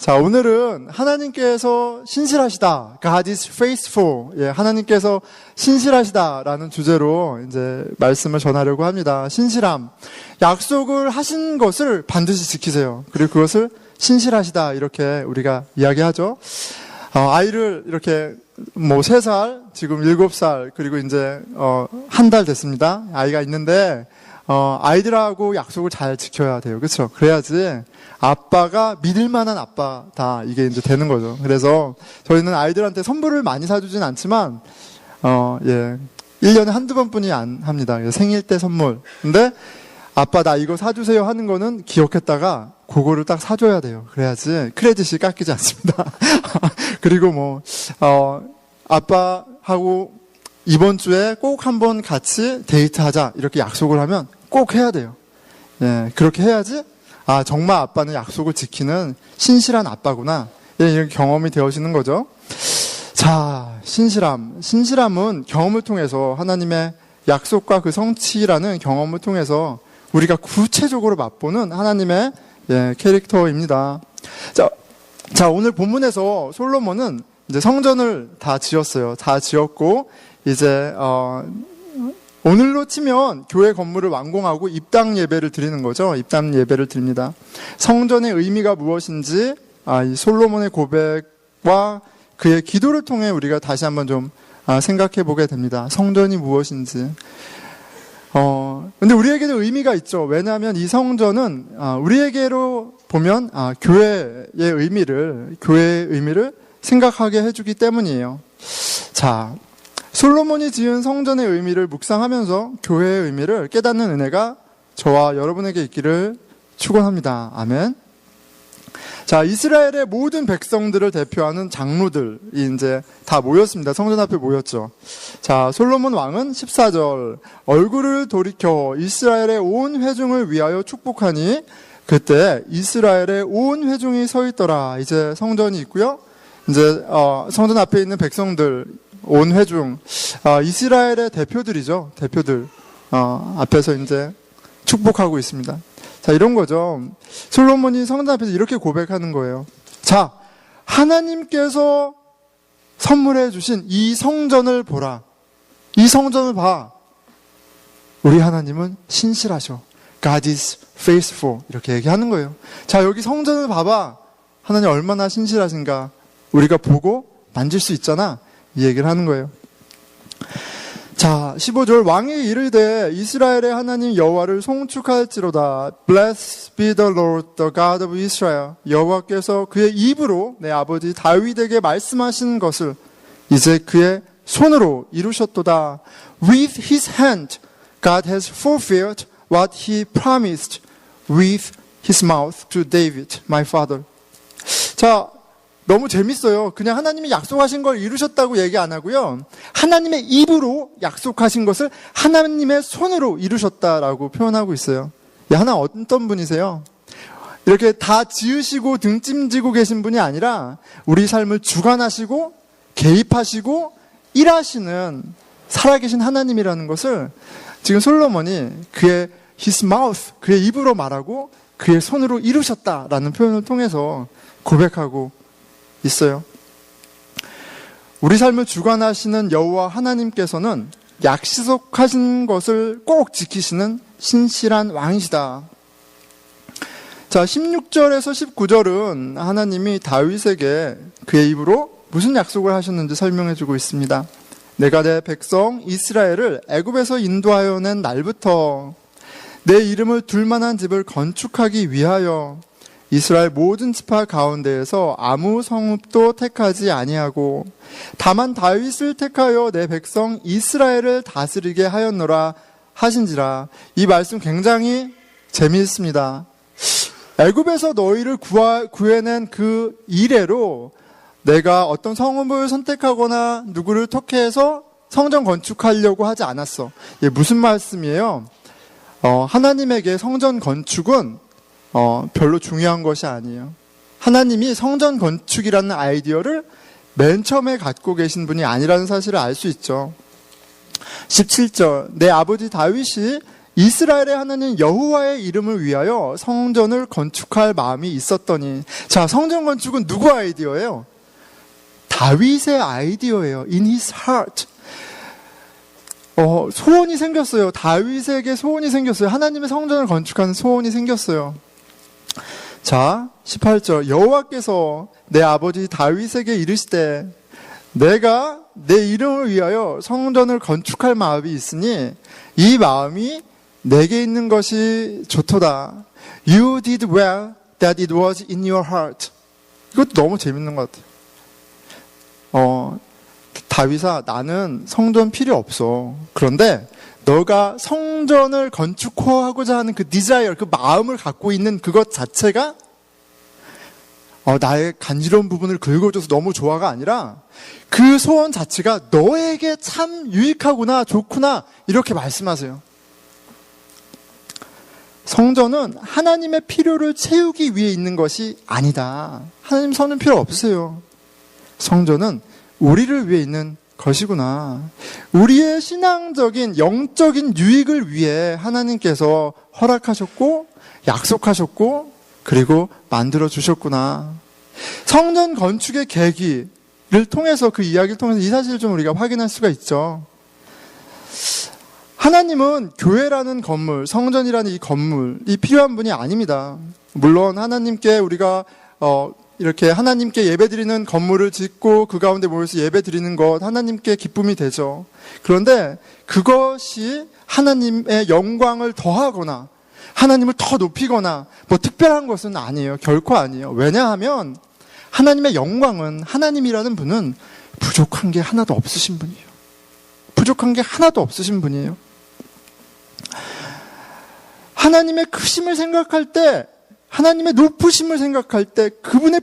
자, 오늘은 하나님께서 신실하시다. God is faithful. 예, 하나님께서 신실하시다라는 주제로 이제 말씀을 전하려고 합니다. 신실함. 약속을 하신 것을 반드시 지키세요. 그리고 그것을 신실하시다. 이렇게 우리가 이야기하죠. 아이를 이렇게 3살, 지금 7살, 그리고 이제 한 달 됐습니다. 아이가 있는데 아이들하고 약속을 잘 지켜야 돼요. 그렇죠? 그래야지 아빠가 믿을 만한 아빠다, 이게 이제 되는 거죠. 그래서 저희는 아이들한테 선물을 많이 사주진 않지만 1년에 한두 번뿐이 안 합니다. 생일 때 선물. 근데 아빠 나 이거 사주세요 하는 거는 기억했다가 그거를 딱 사줘야 돼요. 그래야지 크레딧이 깎이지 않습니다. 그리고 아빠하고 이번 주에 꼭 한번 같이 데이트하자, 이렇게 약속을 하면 꼭 해야 돼요. 예, 그렇게 해야지 정말 아빠는 약속을 지키는 신실한 아빠구나, 이런 경험이 되어지는 거죠. 자, 신실함. 신실함은 경험을 통해서, 하나님의 약속과 그 성취라는 경험을 통해서 우리가 구체적으로 맛보는 하나님의 캐릭터입니다. 자, 오늘 본문에서 솔로몬은 이제 성전을 다 지었어요. 다 지었고, 이제 오늘로 치면 교회 건물을 완공하고 입당 예배를 드리는 거죠. 입당 예배를 드립니다. 성전의 의미가 무엇인지 이 솔로몬의 고백과 그의 기도를 통해 우리가 다시 한번 좀 생각해 보게 됩니다. 성전이 무엇인지. 근데 우리에게도 의미가 있죠. 왜냐하면 이 성전은 우리에게로 보면 교회의 의미를 생각하게 해주기 때문이에요. 자, 솔로몬이 지은 성전의 의미를 묵상하면서 교회의 의미를 깨닫는 은혜가 저와 여러분에게 있기를 축원합니다. 아멘. 자, 이스라엘의 모든 백성들을 대표하는 장로들이 이제 다 모였습니다. 성전 앞에 모였죠. 자, 솔로몬 왕은 14절, 얼굴을 돌이켜 이스라엘의 온 회중을 위하여 축복하니 그때 이스라엘의 온 회중이 서 있더라. 이제 성전이 있고요. 이제 성전 앞에 있는 백성들, 온 회중, 이스라엘의 대표들이죠. 대표들 앞에서 이제 축복하고 있습니다. 자, 이런 거죠. 솔로몬이 성전 앞에서 이렇게 고백하는 거예요. 자, 하나님께서 선물해 주신 이 성전을 보라. 이 성전을 봐. 우리 하나님은 신실하셔. God is faithful. 이렇게 얘기하는 거예요. 자, 여기 성전을 봐봐. 하나님 얼마나 신실하신가 우리가 보고 만질 수 있잖아, 이 얘기를 하는 거예요. 자, 15절, 왕이 이르되 이스라엘의 하나님 여호와를 송축할지로다. Blessed be the Lord, the God of Israel. 여호와께서 그의 입으로 내 아버지 다윗에게 말씀하신 것을 이제 그의 손으로 이루셨도다. With his hand, God has fulfilled what he promised with his mouth to David, my father. 자, 너무 재밌어요. 그냥 하나님이 약속하신 걸 이루셨다고 얘기 안 하고요. 하나님의 입으로 약속하신 것을 하나님의 손으로 이루셨다라고 표현하고 있어요. 하나님 어떤 분이세요? 이렇게 다 지으시고 등짐지고 계신 분이 아니라 우리 삶을 주관하시고 개입하시고 일하시는 살아계신 하나님이라는 것을 지금 솔로몬이 그의 his mouth, 그의 입으로 말하고 그의 손으로 이루셨다라는 표현을 통해서 고백하고 있어요. 우리 삶을 주관하시는 여호와 하나님께서는 약속하신 것을 꼭 지키시는 신실한 왕이시다. 자, 16절에서 19절은 하나님이 다윗에게 그의 입으로 무슨 약속을 하셨는지 설명해 주고 있습니다. 내가 내 백성 이스라엘을 애굽에서 인도하여 낸 날부터 내 이름을 둘 만한 집을 건축하기 위하여 이스라엘 모든 지파 가운데에서 아무 성읍도 택하지 아니하고 다만 다윗을 택하여 내 백성 이스라엘을 다스리게 하였노라 하신지라. 이 말씀 굉장히 재미있습니다. 애굽에서 너희를 구해낸 그 이래로 내가 어떤 성읍을 선택하거나 누구를 택해서 성전 건축하려고 하지 않았어. 이게 무슨 말씀이에요? 하나님에게 성전 건축은 별로 중요한 것이 아니에요. 하나님이 성전 건축이라는 아이디어를 맨 처음에 갖고 계신 분이 아니라는 사실을 알 수 있죠. 17절, 내 아버지 다윗이 이스라엘의 하나님 여호와의 이름을 위하여 성전을 건축할 마음이 있었더니. 자, 성전 건축은 누구 아이디어예요? 다윗의 아이디어예요. In his heart. 소원이 생겼어요. 다윗에게 소원이 생겼어요. 하나님의 성전을 건축하는 소원이 생겼어요. 자, 18절. 여호와께서 내 아버지 다윗에게 이르시되 내가 내 이름을 위하여 성전을 건축할 마음이 있으니 이 마음이 내게 있는 것이 좋도다. You did well that it was in your heart. 이것도 너무 재밌는 것 같아요. 다윗아, 나는 성전 필요 없어. 그런데 너가 성전을 건축하고자 하는 그 desire, 그 마음을 갖고 있는 그것 자체가 나의 간지러운 부분을 긁어줘서 너무 좋아가 아니라 그 소원 자체가 너에게 참 유익하구나, 좋구나, 이렇게 말씀하세요. 성전은 하나님의 필요를 채우기 위해 있는 것이 아니다. 하나님 성전 필요 없으세요. 성전은 우리를 위해 있는 것이구나. 우리의 신앙적인 영적인 유익을 위해 하나님께서 허락하셨고 약속하셨고 그리고 만들어 주셨구나. 성전 건축의 계기를 통해서, 그 이야기를 통해서 이 사실을 좀 우리가 확인할 수가 있죠. 하나님은 교회라는 건물, 성전이라는 이 건물이 필요한 분이 아닙니다. 물론 하나님께 우리가 이렇게 하나님께 예배드리는 건물을 짓고 그 가운데 모여서 예배드리는 것, 하나님께 기쁨이 되죠. 그런데 그것이 하나님의 영광을 더하거나 하나님을 더 높이거나 뭐 특별한 것은 아니에요. 결코 아니에요. 왜냐하면 하나님의 영광은, 하나님이라는 분은 부족한 게 하나도 없으신 분이에요. 부족한 게 하나도 없으신 분이에요. 하나님의 크심을 생각할 때, 하나님의 높으심을 생각할 때, 그분의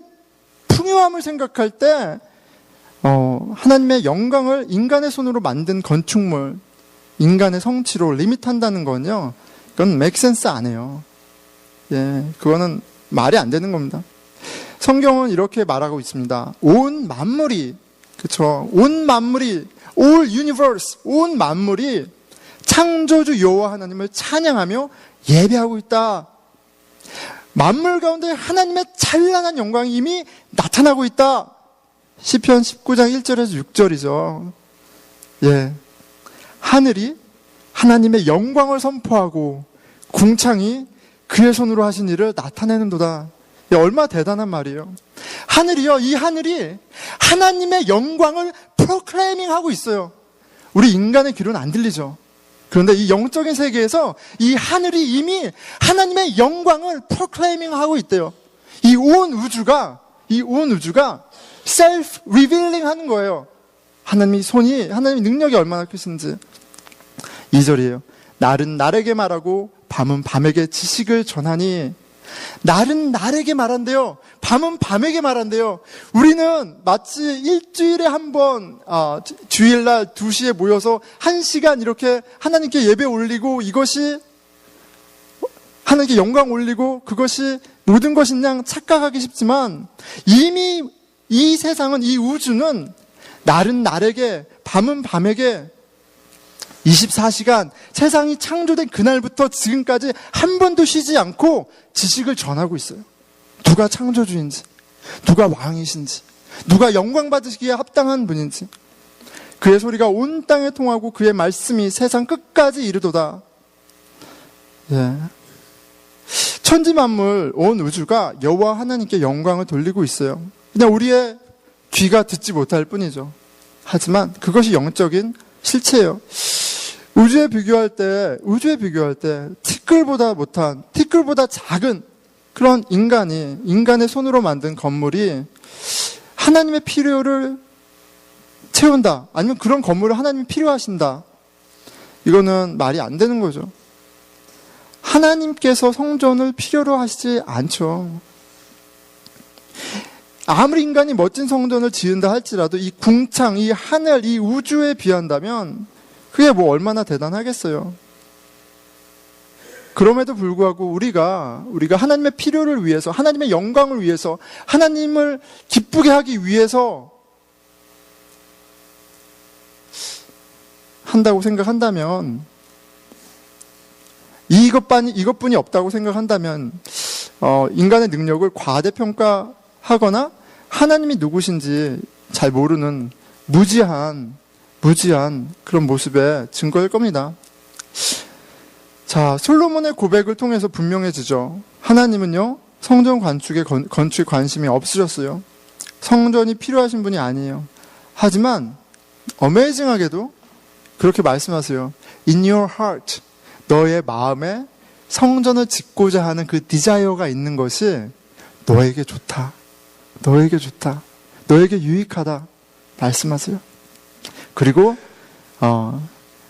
풍요함을 생각할 때, 하나님의 영광을 인간의 손으로 만든 건축물, 인간의 성취로 리밋한다는 건요, 그건 make sense 안 해요. 예, 그거는 말이 안 되는 겁니다. 성경은 이렇게 말하고 있습니다. 온 만물이, 그쵸? 온 만물이, all universe, 온 만물이 창조주 여호와 하나님을 찬양하며 예배하고 있다. 만물 가운데 하나님의 찬란한 영광이 이미 나타나고 있다. 시편 19장 1절에서 6절이죠. 예. 하늘이 하나님의 영광을 선포하고 궁창이 그의 손으로 하신 일을 나타내는도다. 예, 얼마나 대단한 말이에요. 하늘이요, 이 하늘이 하나님의 영광을 프로클레이밍 하고 있어요. 우리 인간의 귀로는 안 들리죠. 그런데 이 영적인 세계에서 이 하늘이 이미 하나님의 영광을 프로클레이밍 하고 있대요. 이 온 우주가 셀프 리빌링 하는 거예요. 하나님의 손이, 하나님의 능력이 얼마나 크신지. 2절이에요. 날은 날에게 말하고 밤은 밤에게 지식을 전하니. 날은 날에게 말한대요. 밤은 밤에게 말한대요. 우리는 마치 일주일에 한 번, 주일날 2시에 모여서 1시간 이렇게 하나님께 예배 올리고 이것이 하나님께 영광 올리고 그것이 모든 것인 양 착각하기 쉽지만 이미 이 세상은, 이 우주는 날은 날에게, 밤은 밤에게 24시간 세상이 창조된 그날부터 지금까지 한 번도 쉬지 않고 지식을 전하고 있어요. 누가 창조주인지, 누가 왕이신지, 누가 영광 받으시기에 합당한 분인지. 그의 소리가 온 땅에 통하고 그의 말씀이 세상 끝까지 이르도다. 예. 천지 만물, 온 우주가 여호와 하나님께 영광을 돌리고 있어요. 그냥 우리의 귀가 듣지 못할 뿐이죠. 하지만 그것이 영적인 실체예요. 우주에 비교할 때 티끌보다 작은 그런 인간의 손으로 만든 건물이 하나님의 필요를 채운다. 아니면 그런 건물을 하나님이 필요하신다. 이거는 말이 안 되는 거죠. 하나님께서 성전을 필요로 하시지 않죠. 아무리 인간이 멋진 성전을 지은다 할지라도 이 궁창, 이 하늘, 이 우주에 비한다면 그게 뭐 얼마나 대단하겠어요. 그럼에도 불구하고 우리가 하나님의 필요를 위해서, 하나님의 영광을 위해서, 하나님을 기쁘게 하기 위해서 한다고 생각한다면 이것뿐이 없다고 생각한다면 인간의 능력을 과대평가하거나 하나님이 누구신지 잘 모르는 무지한 그런 모습의 증거일 겁니다. 자, 솔로몬의 고백을 통해서 분명해지죠. 하나님은요, 성전 건축에 관심이 없으셨어요. 성전이 필요하신 분이 아니에요. 하지만 어메이징하게도 그렇게 말씀하세요. In your heart, 너의 마음에 성전을 짓고자 하는 그 디자이어가 있는 것이 너에게 좋다. 너에게 유익하다. 말씀하세요. 그리고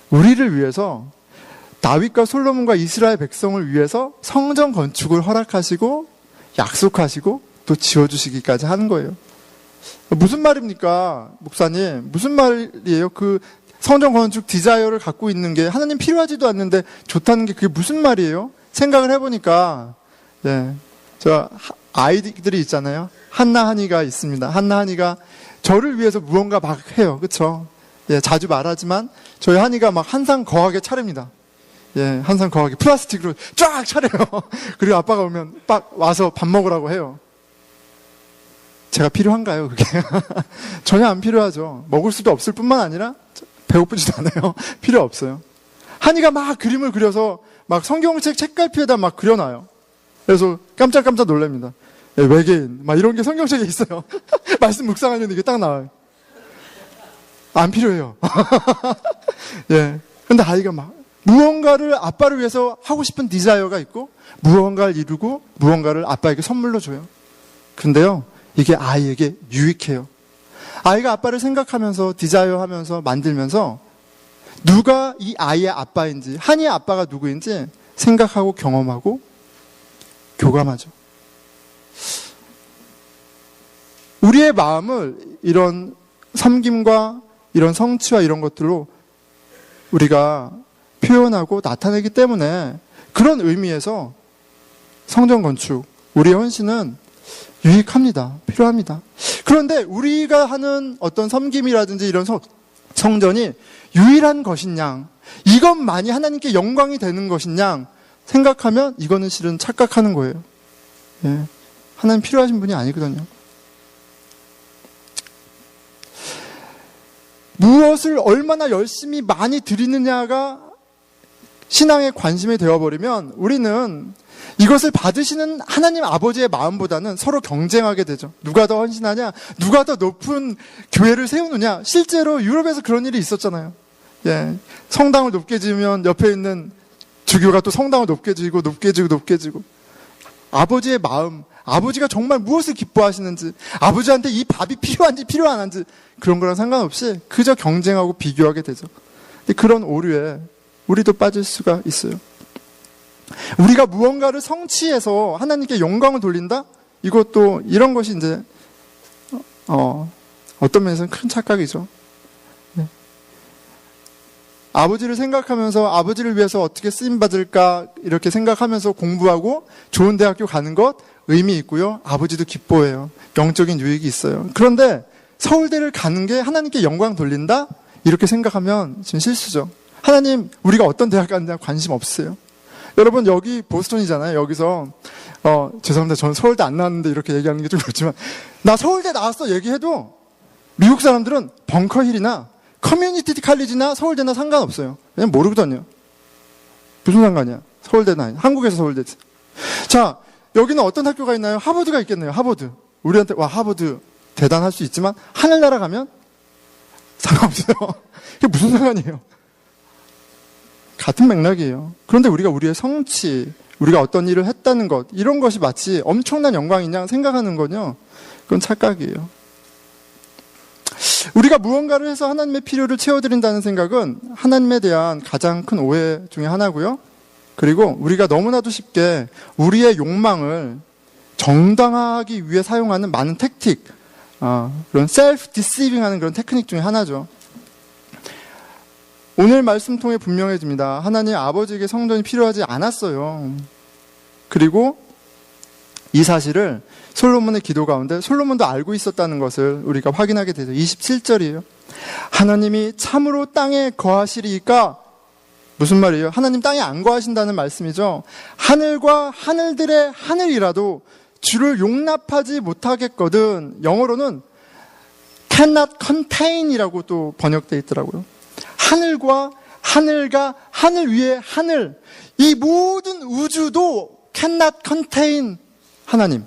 우리를 위해서 다윗과 솔로몬과 이스라엘 백성을 위해서 성전 건축을 허락하시고 약속하시고 또 지어주시기까지 하는 거예요. 무슨 말입니까, 목사님? 무슨 말이에요? 그 성전 건축 디자이어를 갖고 있는 게 하나님 필요하지도 않는데 좋다는 게 그게 무슨 말이에요? 생각을 해보니까, 저 아이들이 있잖아요. 한나한이가 있습니다. 한나한이가 저를 위해서 무언가 막 해요. 그쵸? 자주 말하지만 저희 한이가 막 한상 거하게 차립니다. 한상 거하게 플라스틱으로 쫙 차려요. 그리고 아빠가 오면 딱 와서 밥 먹으라고 해요. 제가 필요한가요, 그게? 전혀 안 필요하죠. 먹을 수도 없을 뿐만 아니라 배고프지도 않아요. 필요 없어요. 한이가 막 그림을 그려서 막 성경책 책갈피에다 막 그려놔요. 그래서 깜짝 놀랍니다. 외계인 막 이런 게 성경책에 있어요. 말씀 묵상하면 이게 딱 나와요. 안 필요해요. 근데 아이가 막 무언가를 아빠를 위해서 하고 싶은 디자이어가 있고 무언가를 이루고 무언가를 아빠에게 선물로 줘요. 근데요, 이게 아이에게 유익해요. 아이가 아빠를 생각하면서 디자이어하면서 만들면서 누가 이 아이의 아빠인지, 한이의 아빠가 누구인지 생각하고 경험하고 교감하죠. 우리의 마음을 이런 섬김과 이런 성취와 이런 것들로 우리가 표현하고 나타내기 때문에 그런 의미에서 성전 건축, 우리의 헌신은 유익합니다. 필요합니다. 그런데 우리가 하는 어떤 섬김이라든지 이런 성전이 유일한 것이냐, 이것만이 하나님께 영광이 되는 것이냐 생각하면 이거는 실은 착각하는 거예요. 하나님 필요하신 분이 아니거든요. 무엇을 얼마나 열심히 많이 드리느냐가 신앙의 관심이 되어버리면 우리는 이것을 받으시는 하나님 아버지의 마음보다는 서로 경쟁하게 되죠. 누가 더 헌신하냐, 누가 더 높은 교회를 세우느냐. 실제로 유럽에서 그런 일이 있었잖아요. 성당을 높게 지으면 옆에 있는 주교가 또 성당을 높게 지고 아버지의 마음, 아버지가 정말 무엇을 기뻐하시는지, 아버지한테 이 밥이 필요한지 필요 안 한지 그런 거랑 상관없이 그저 경쟁하고 비교하게 되죠. 그런 오류에 우리도 빠질 수가 있어요. 우리가 무언가를 성취해서 하나님께 영광을 돌린다? 이것도 이런 것이 이제 어떤 면에서는 큰 착각이죠. 아버지를 생각하면서 아버지를 위해서 어떻게 쓰임받을까 이렇게 생각하면서 공부하고 좋은 대학교 가는 것 의미 있고요. 아버지도 기뻐해요. 영적인 유익이 있어요. 그런데 서울대를 가는 게 하나님께 영광 돌린다? 이렇게 생각하면 지금 실수죠. 하나님, 우리가 어떤 대학 가느냐 관심 없어요. 여러분, 여기 보스턴이잖아요. 여기서 죄송합니다. 저는 서울대 안 나왔는데 이렇게 얘기하는 게 좀 그렇지만 나 서울대 나왔어 얘기해도 미국 사람들은 벙커힐이나 커뮤니티 칼리지나 서울대나 상관없어요. 그냥 모르거든요. 무슨 상관이야? 서울대나 아니야. 한국에서 서울대지. 자, 여기는 어떤 학교가 있나요? 하버드가 있겠네요. 하버드. 우리한테 와 하버드 대단할 수 있지만 하늘나라 가면 상관없어요. 이게 무슨 상관이에요? 같은 맥락이에요. 그런데 우리의 성취, 우리가 어떤 일을 했다는 것, 이런 것이 마치 엄청난 영광이냐 생각하는 거요. 그건 착각이에요. 우리가 무언가를 해서 하나님의 필요를 채워드린다는 생각은 하나님에 대한 가장 큰 오해 중에 하나고요. 그리고 우리가 너무나도 쉽게 우리의 욕망을 정당화하기 위해 사용하는 많은 택틱, 그런 셀프 디시빙 하는 그런 테크닉 중에 하나죠. 오늘 말씀 통해 분명해집니다. 하나님 아버지에게 성전이 필요하지 않았어요. 그리고 이 사실을 솔로몬의 기도 가운데 솔로몬도 알고 있었다는 것을 우리가 확인하게 되죠. 27절이에요. 하나님이 참으로 땅에 거하시리이까 무슨 말이에요? 하나님 땅에 안 거하신다는 말씀이죠. 하늘과 하늘들의 하늘이라도 주를 용납하지 못하겠거든. 영어로는 cannot contain이라고 또 번역되어 있더라고요. 하늘과 하늘과 하늘 위에 하늘, 이 모든 우주도 cannot contain 하나님을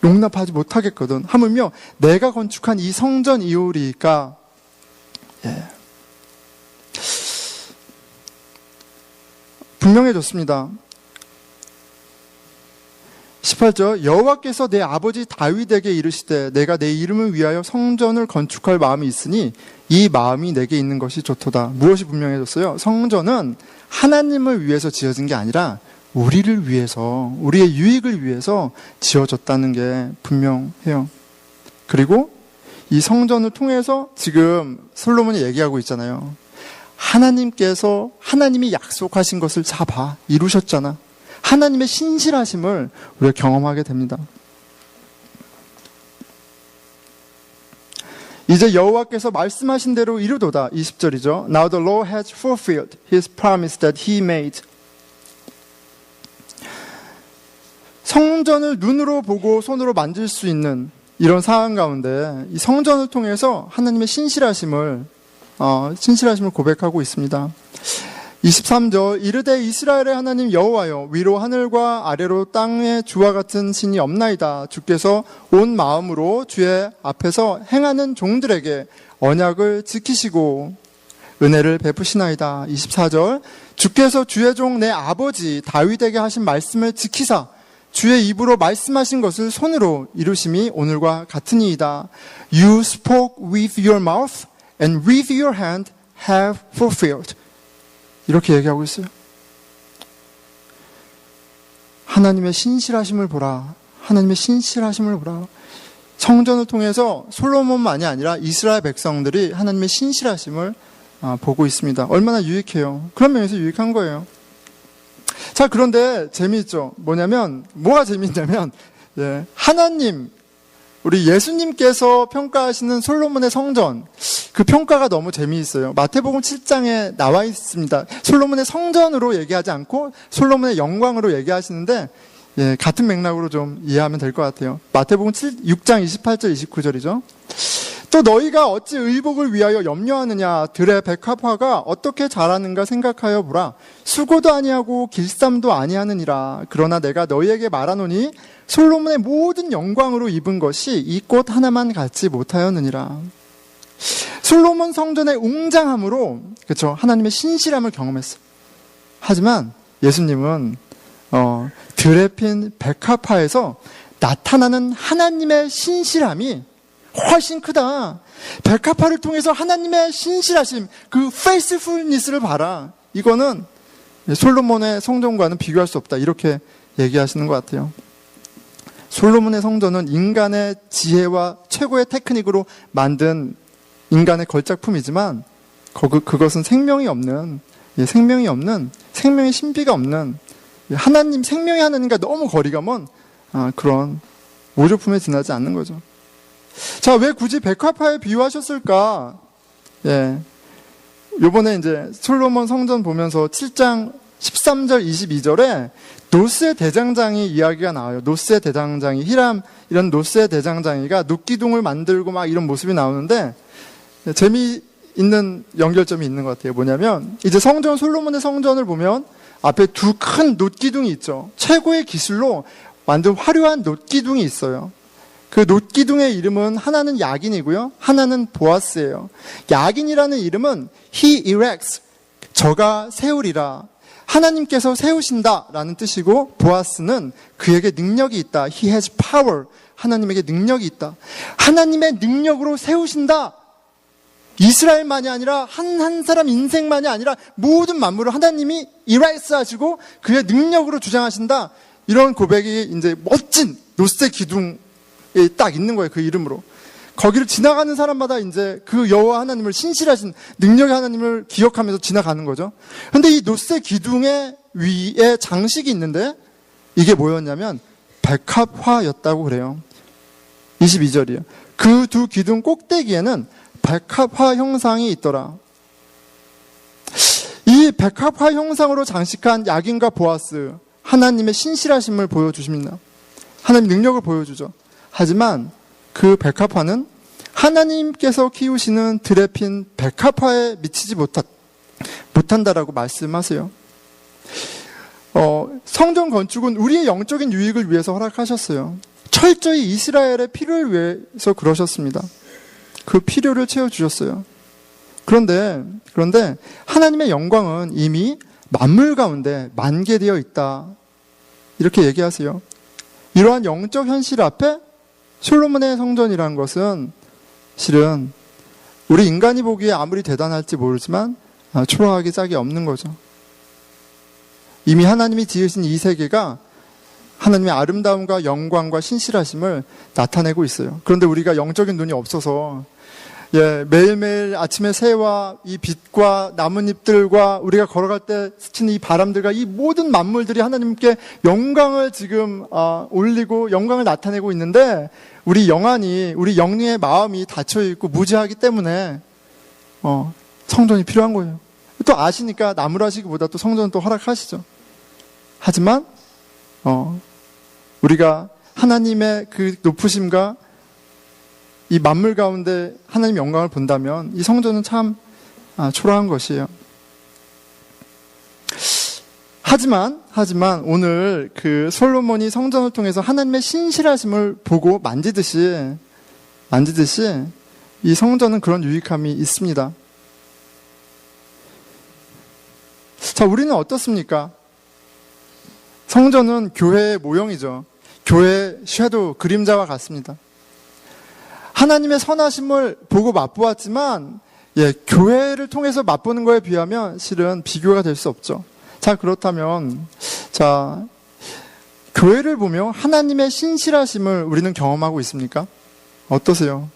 용납하지 못하겠거든. 하물며 내가 건축한 이 성전 이오리까. 분명해졌습니다. 18절, 여호와께서 내 아버지 다윗에게 이르시되 내가 내 이름을 위하여 성전을 건축할 마음이 있으니 이 마음이 내게 있는 것이 좋도다. 무엇이 분명해졌어요? 성전은 하나님을 위해서 지어진 게 아니라 우리를 위해서, 우리의 유익을 위해서 지어졌다는 게 분명해요. 그리고 이 성전을 통해서 지금 솔로몬이 얘기하고 있잖아요. 하나님이 약속하신 것을 다 이루셨잖아. 하나님의 신실하심을 우리가 경험하게 됩니다. 이제 여호와께서 말씀하신 대로 이루도다. 20절이죠. Now the Lord has fulfilled his promise that he made. 성전을 눈으로 보고 손으로 만질 수 있는 이런 상황 가운데 이 성전을 통해서 하나님의 신실하심을 고백하고 있습니다. 23절, 이르되 이스라엘의 하나님 여호와여, 위로 하늘과 아래로 땅의 주와 같은 신이 없나이다. 주께서 온 마음으로 주의 앞에서 행하는 종들에게 언약을 지키시고 은혜를 베푸시나이다. 24절, 주께서 주의 종 내 아버지 다윗에게 하신 말씀을 지키사 주의 입으로 말씀하신 것을 손으로 이루심이 오늘과 같으니이다. You spoke with your mouth and with your hand have fulfilled. 이렇게 얘기하고 있어요. 하나님의 신실하심을 보라. 하나님의 신실하심을 보라. 성전을 통해서 솔로몬만이 아니라 이스라엘 백성들이 하나님의 신실하심을 보고 있습니다. 얼마나 유익해요. 그런 면에서 유익한 거예요. 자, 그런데 재미있죠. 뭐가 재미있냐면, 하나님, 우리 예수님께서 평가하시는 솔로몬의 성전, 그 평가가 너무 재미있어요. 마태복음 7장에 나와 있습니다. 솔로몬의 성전으로 얘기하지 않고 솔로몬의 영광으로 얘기하시는데, 같은 맥락으로 좀 이해하면 될 것 같아요. 마태복음 6장 28절 29절이죠. 또 너희가 어찌 의복을 위하여 염려하느냐. 들의 백합화가 어떻게 자라는가 생각하여 보라. 수고도 아니하고 길쌈도 아니하느니라. 그러나 내가 너희에게 말하노니 솔로몬의 모든 영광으로 입은 것이 이 꽃 하나만 갖지 못하였느니라. 솔로몬 성전의 웅장함으로, 그렇죠, 하나님의 신실함을 경험했어. 하지만 예수님은 들에 핀 백합화에서 나타나는 하나님의 신실함이 훨씬 크다. 백합화를 통해서 하나님의 신실하심, 그 faithfulness를 봐라. 이거는 솔로몬의 성전과는 비교할 수 없다. 이렇게 얘기하시는 것 같아요. 솔로몬의 성전은 인간의 지혜와 최고의 테크닉으로 만든 인간의 걸작품이지만 그것은 생명이 없는, 생명의 신비가 없는, 하나님, 생명의 하나님과 너무 거리가 먼 그런 모조품에 지나지 않는 거죠. 자, 왜 굳이 백합화에 비유하셨을까? 요번에 이제 솔로몬 성전 보면서 7장 13절 22절에 노스의 대장장이 이야기가 나와요. 노스의 대장장이, 히람, 이런 노스의 대장장이가 눕기둥을 만들고 막 이런 모습이 나오는데, 재미있는 연결점이 있는 것 같아요. 뭐냐면, 이제 솔로몬의 성전을 보면 앞에 두 큰 놋기둥이 있죠. 최고의 기술로 만든 화려한 놋기둥이 있어요. 그 놋기둥의 이름은 하나는 야긴이고요, 하나는 보아스예요. 야긴이라는 이름은 he erects, 저가 세우리라, 하나님께서 세우신다라는 뜻이고, 보아스는 그에게 능력이 있다, he has power, 하나님에게 능력이 있다. 하나님의 능력으로 세우신다. 이스라엘만이 아니라 한 사람 인생만이 아니라 모든 만물을 하나님이 erects 하시고 그의 능력으로 주장하신다. 이런 고백이 이제 멋진 노스의 기둥 딱 있는 거예요. 그 이름으로. 거기를 지나가는 사람마다 이제 그 여호와 하나님을, 신실하신 능력의 하나님을 기억하면서 지나가는 거죠. 그런데 이 노스의 기둥의 위에 장식이 있는데 이게 뭐였냐면 백합화였다고 그래요. 22절이에요. 그 두 기둥 꼭대기에는 백합화 형상이 있더라. 이 백합화 형상으로 장식한 야긴과 보아스, 하나님의 신실하심을 보여주십니다. 하나님 능력을 보여주죠. 하지만 그 백합화는 하나님께서 키우시는 들에 핀 백합화에 미치지 못한다라고 말씀하세요. 성전 건축은 우리의 영적인 유익을 위해서 허락하셨어요. 철저히 이스라엘의 필요를 위해서 그러셨습니다. 그 필요를 채워주셨어요. 그런데 하나님의 영광은 이미 만물 가운데 만개되어 있다. 이렇게 얘기하세요. 이러한 영적 현실 앞에 솔로몬의 성전이라는 것은 실은 우리 인간이 보기에 아무리 대단할지 모르지만 초라하기 짝이 없는 거죠. 이미 하나님이 지으신 이 세계가 하나님의 아름다움과 영광과 신실하심을 나타내고 있어요. 그런데 우리가 영적인 눈이 없어서 매일매일 아침에 새와 이 빛과 나뭇잎들과 우리가 걸어갈 때 스치는 이 바람들과 이 모든 만물들이 하나님께 영광을 지금 올리고 영광을 나타내고 있는데 우리 영안이, 우리 영의 마음이 닫혀있고 무지하기 때문에 성전이 필요한 거예요. 또 아시니까 나무라시기보다 또 성전은 또 허락하시죠. 하지만 우리가 하나님의 그 높으심과 이 만물 가운데 하나님 영광을 본다면 이 성전은 참 초라한 것이에요. 하지만 오늘 그 솔로몬이 성전을 통해서 하나님의 신실하심을 보고 만지듯이 이 성전은 그런 유익함이 있습니다. 자, 우리는 어떻습니까? 성전은 교회의 모형이죠. 교회의 섀도우, 그림자와 같습니다. 하나님의 선하심을 보고 맛보았지만 교회를 통해서 맛보는 거에 비하면 실은 비교가 될 수 없죠. 자, 그렇다면 교회를 보며 하나님의 신실하심을 우리는 경험하고 있습니까? 어떠세요?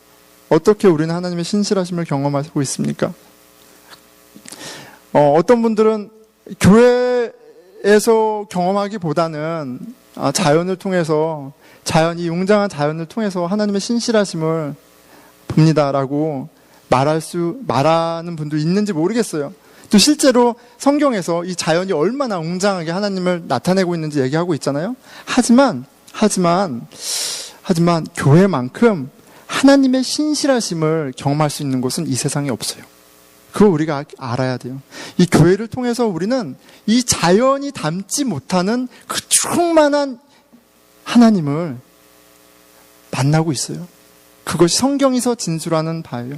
어떻게 우리는 하나님의 신실하심을 경험하고 있습니까? 어떤 분들은 교회에서 경험하기보다는 자연을 통해서 이 웅장한 자연을 통해서 하나님의 신실하심을 봅니다라고 말하는 분도 있는지 모르겠어요. 또 실제로 성경에서 이 자연이 얼마나 웅장하게 하나님을 나타내고 있는지 얘기하고 있잖아요. 하지만 교회만큼 하나님의 신실하심을 경험할 수 있는 곳은 이 세상에 없어요. 그거 우리가 알아야 돼요. 이 교회를 통해서 우리는 이 자연이 담지 못하는 그 충만한 하나님을 만나고 있어요. 그것이 성경에서 진술하는 바예요.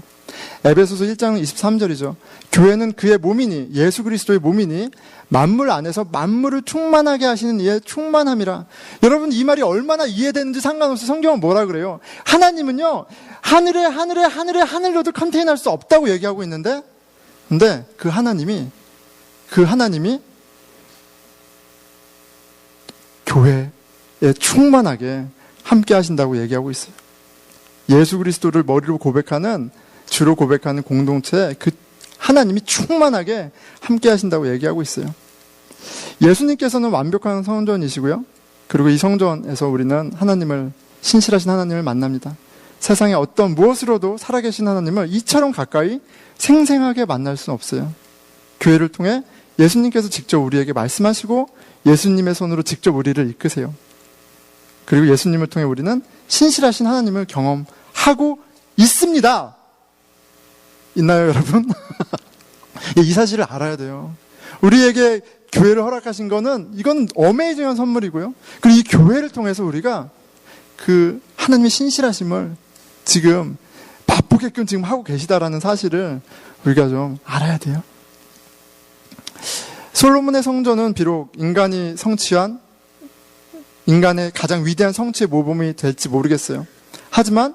에베소서 1장 23절이죠. 교회는 그의 몸이니, 예수 그리스도의 몸이니 만물 안에서 만물을 충만하게 하시는 이의 충만함이라. 여러분, 이 말이 얼마나 이해되는지 상관없이 성경은 뭐라 그래요? 하나님은요, 하늘로도 컨테인할 수 없다고 얘기하고 있는데, 근데 그 하나님이 교회에 충만하게 함께 하신다고 얘기하고 있어요. 예수 그리스도를 머리로 주로 고백하는 공동체에 그 하나님이 충만하게 함께 하신다고 얘기하고 있어요. 예수님께서는 완벽한 성전이시고요. 그리고 이 성전에서 우리는 신실하신 하나님을 만납니다. 세상에 어떤 무엇으로도 살아계신 하나님을 이처럼 가까이 생생하게 만날 수는 없어요. 교회를 통해 예수님께서 직접 우리에게 말씀하시고 예수님의 손으로 직접 우리를 이끄세요. 그리고 예수님을 통해 우리는 신실하신 하나님을 경험하고 있습니다. 있나요, 여러분? 이 사실을 알아야 돼요. 우리에게 교회를 허락하신 이건 어메이징한 선물이고요. 그리고 이 교회를 통해서 우리가 그 하나님의 신실하심을 지금 맛보게끔 지금 하고 계시다라는 사실을 우리가 좀 알아야 돼요. 솔로몬의 성전은 비록 인간이 성취한 인간의 가장 위대한 성취의 모범이 될지 모르겠어요. 하지만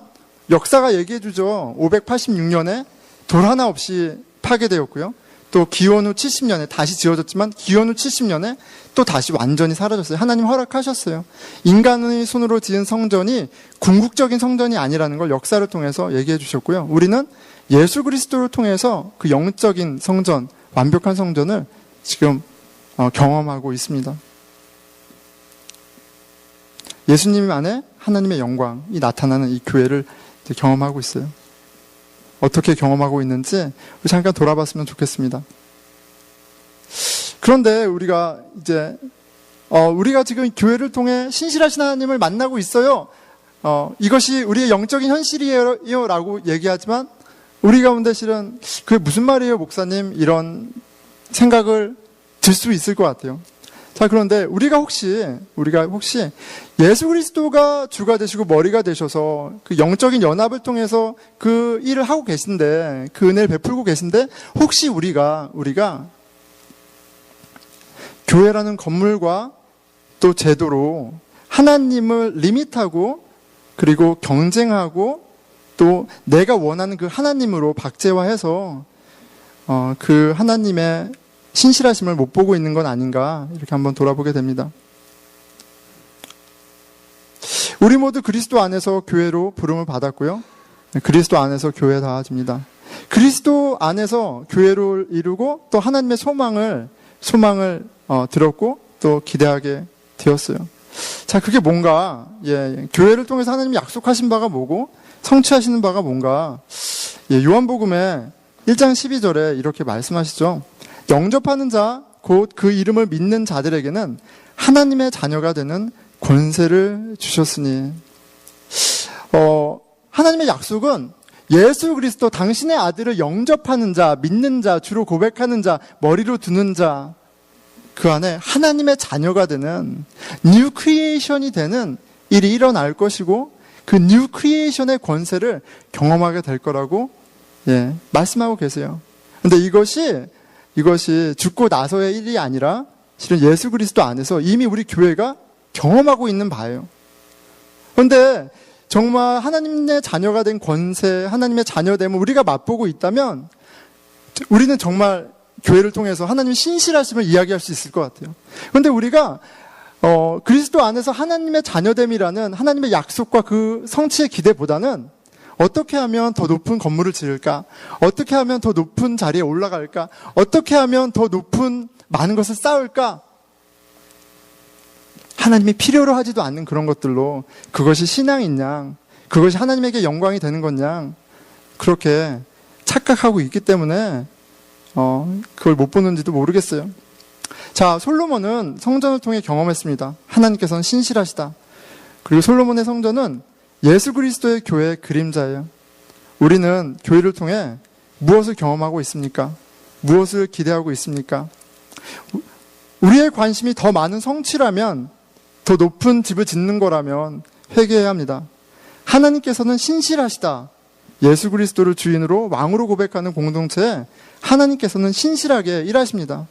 역사가 얘기해주죠. 586년에 돌 하나 없이 파괴되었고요. 또 기원 후 70년에 다시 지어졌지만 기원 후 70년에 또 다시 완전히 사라졌어요. 하나님 허락하셨어요. 인간의 손으로 지은 성전이 궁극적인 성전이 아니라는 걸 역사를 통해서 얘기해 주셨고요. 우리는 예수 그리스도를 통해서 그 영적인 성전, 완벽한 성전을 지금 경험하고 있습니다. 예수님 안에 하나님의 영광이 나타나는 이 교회를 경험하고 있어요. 어떻게 경험하고 있는지 잠깐 돌아봤으면 좋겠습니다. 그런데 우리가 우리가 지금 교회를 통해 신실하신 하나님을 만나고 있어요. 이것이 우리의 영적인 현실이에요 라고 얘기하지만 우리 가운데 실은 그게 무슨 말이에요 목사님, 이런 생각을 들 수 있을 것 같아요. 자, 그런데 우리가 혹시 예수 그리스도가 주가 되시고 머리가 되셔서 그 영적인 연합을 통해서 그 일을 하고 계신데, 그 은혜를 베풀고 계신데, 혹시 우리가 교회라는 건물과 또 제도로 하나님을 리밋하고 그리고 경쟁하고 또 내가 원하는 그 하나님으로 박제화해서 그 하나님의 신실하심을 못 보고 있는 건 아닌가, 이렇게 한번 돌아보게 됩니다. 우리 모두 그리스도 안에서 교회로 부름을 받았고요. 그리스도 안에서 교회 닿아집니다. 그리스도 안에서 교회를 이루고 또 하나님의 소망을 들었고 또 기대하게 되었어요. 자, 그게 뭔가, 교회를 통해서 하나님이 약속하신 바가 뭐고 성취하시는 바가 뭔가, 요한복음의 1장 12절에 이렇게 말씀하시죠. 영접하는 자, 곧 그 이름을 믿는 자들에게는 하나님의 자녀가 되는 권세를 주셨으니, 하나님의 약속은 예수 그리스도 당신의 아들을 영접하는 자, 믿는 자, 주로 고백하는 자, 머리로 두는 자, 그 안에 하나님의 자녀가 되는 뉴 크리에이션이 되는 일이 일어날 것이고, 그 뉴 크리에이션의 권세를 경험하게 될 거라고 말씀하고 계세요. 근데 이것이 죽고 나서의 일이 아니라 실은 예수 그리스도 안에서 이미 우리 교회가 경험하고 있는 바예요. 그런데 정말 하나님의 자녀가 된 권세, 하나님의 자녀됨을 우리가 맛보고 있다면 우리는 정말 교회를 통해서 하나님의 신실하심을 이야기할 수 있을 것 같아요. 그런데 우리가 그리스도 안에서 하나님의 자녀됨이라는 하나님의 약속과 그 성취의 기대보다는 어떻게 하면 더 높은 건물을 지을까? 어떻게 하면 더 높은 자리에 올라갈까? 어떻게 하면 더 높은 많은 것을 쌓을까? 하나님이 필요로 하지도 않는 그런 것들로 그것이 신앙이냐, 그것이 하나님에게 영광이 되는 거냐, 그렇게 착각하고 있기 때문에 그걸 못 보는지도 모르겠어요. 자, 솔로몬은 성전을 통해 경험했습니다. 하나님께서는 신실하시다. 그리고 솔로몬의 성전은 예수 그리스도의 교회의 그림자예요. 우리는 교회를 통해 무엇을 경험하고 있습니까? 무엇을 기대하고 있습니까? 우리의 관심이 더 많은 성취라면, 더 높은 집을 짓는 거라면 회개해야 합니다. 하나님께서는 신실하시다. 예수 그리스도를 주인으로 왕으로 고백하는 공동체에 하나님께서는 신실하게 일하십니다.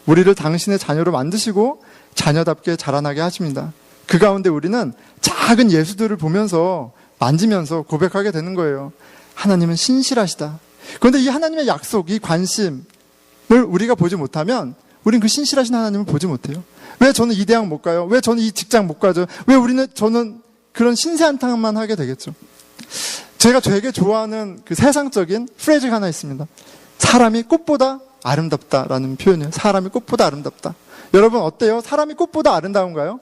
우리를 당신의 자녀로 만드시고 자녀답게 자라나게 하십니다. 그 가운데 우리는 작은 예수들을 보면서 만지면서 고백하게 되는 거예요. 하나님은 신실하시다. 그런데 이 하나님의 약속, 이 관심을 우리가 보지 못하면 우린 그 신실하신 하나님을 보지 못해요. 왜 저는 이 대학 못 가요? 왜 저는 이 직장 못 가죠? 왜 저는 그런 신세한탄만 하게 되겠죠? 제가 되게 좋아하는 그 세상적인 프레이즈가 하나 있습니다. 사람이 꽃보다 아름답다라는 표현이에요. 사람이 꽃보다 아름답다. 여러분 어때요? 사람이 꽃보다 아름다운가요?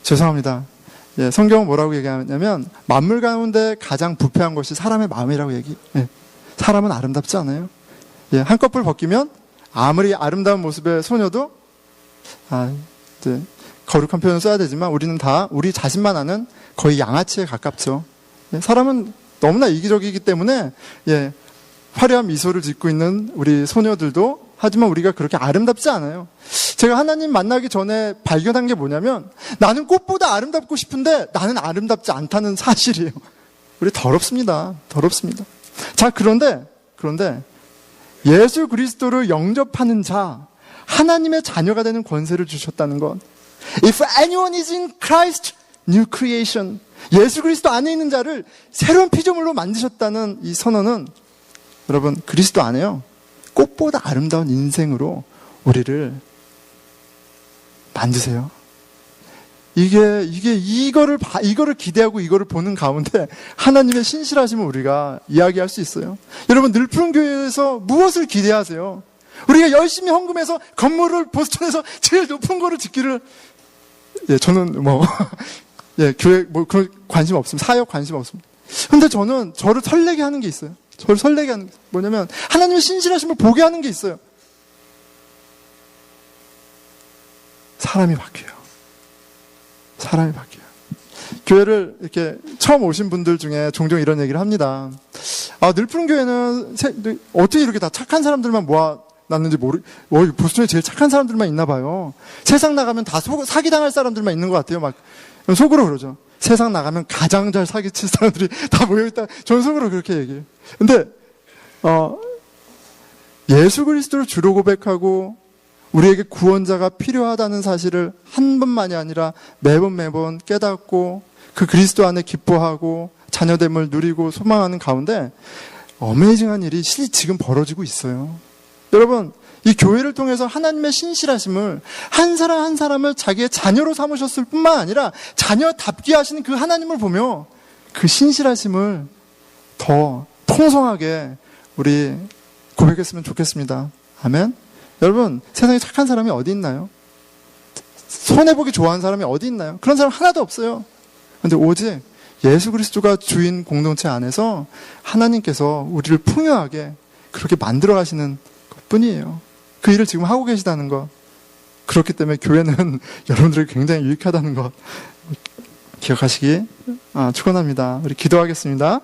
죄송합니다. 성경은 뭐라고 얘기하냐면 만물 가운데 가장 부패한 것이 사람의 마음이라고 사람은 아름답지 않아요. 한꺼풀 벗기면 아무리 아름다운 모습의 소녀도 거룩한 표현을 써야 되지만 우리는 다 우리 자신만 아는 거의 양아치에 가깝죠. 사람은 너무나 이기적이기 때문에 화려한 미소를 짓고 있는 우리 소녀들도, 하지만 우리가 그렇게 아름답지 않아요. 제가 하나님 만나기 전에 발견한 게 뭐냐면 나는 꽃보다 아름답고 싶은데 나는 아름답지 않다는 사실이에요. 우리 더럽습니다. 자, 그런데 예수 그리스도를 영접하는 자, 하나님의 자녀가 되는 권세를 주셨다는 것. If anyone is in Christ, new creation. 예수 그리스도 안에 있는 자를 새로운 피조물로 만드셨다는 이 선언은 여러분 그리스도 안에요. 꽃보다 아름다운 인생으로 우리를 만드세요. 이거를 기대하고 이거를 보는 가운데 하나님의 신실하심을 우리가 이야기할 수 있어요. 여러분 늘푸른 교회에서 무엇을 기대하세요? 우리가 열심히 헌금해서 건물을 보스턴에서 제일 높은 거를 짓기를, 저는 교회 그런 관심 없습니다. 사역 관심 없습니다. 근데 저는 저를 설레게 하는 게 있어요. 저를 설레게 하는 게 뭐냐면 하나님의 신실하심을 보게 하는 게 있어요. 사람이 바뀌어요. 사람이 바뀌어요. 교회를 이렇게 처음 오신 분들 중에 종종 이런 얘기를 합니다. 늘푸른교회는 어떻게 이렇게 다 착한 사람들만 모아놨는지 보수촌에 제일 착한 사람들만 있나 봐요. 세상 나가면 다 사기당할 사람들만 있는 것 같아요. 막 속으로 그러죠. 세상 나가면 가장 잘 사기칠 사람들이 다 모여있다. 저는 속으로 그렇게 얘기해요. 근데 예수 그리스도를 주로 고백하고 우리에게 구원자가 필요하다는 사실을 한 번만이 아니라 매번 깨닫고 그 그리스도 안에 기뻐하고 자녀됨을 누리고 소망하는 가운데 어메이징한 일이 지금 벌어지고 있어요. 여러분, 이 교회를 통해서 하나님의 신실하심을 한 사람 한 사람을 자기의 자녀로 삼으셨을 뿐만 아니라 자녀답게 하시는 그 하나님을 보며 그 신실하심을 더 통성하게 우리 고백했으면 좋겠습니다. 아멘. 여러분, 세상에 착한 사람이 어디 있나요? 손해보기 좋아하는 사람이 어디 있나요? 그런 사람 하나도 없어요. 그런데 오직 예수 그리스도가 주인 공동체 안에서 하나님께서 우리를 풍요하게 그렇게 만들어 가시는 것뿐이에요. 그 일을 지금 하고 계시다는 것. 그렇기 때문에 교회는 여러분들에게 굉장히 유익하다는 것 기억하시기 축원합니다. 우리 기도하겠습니다.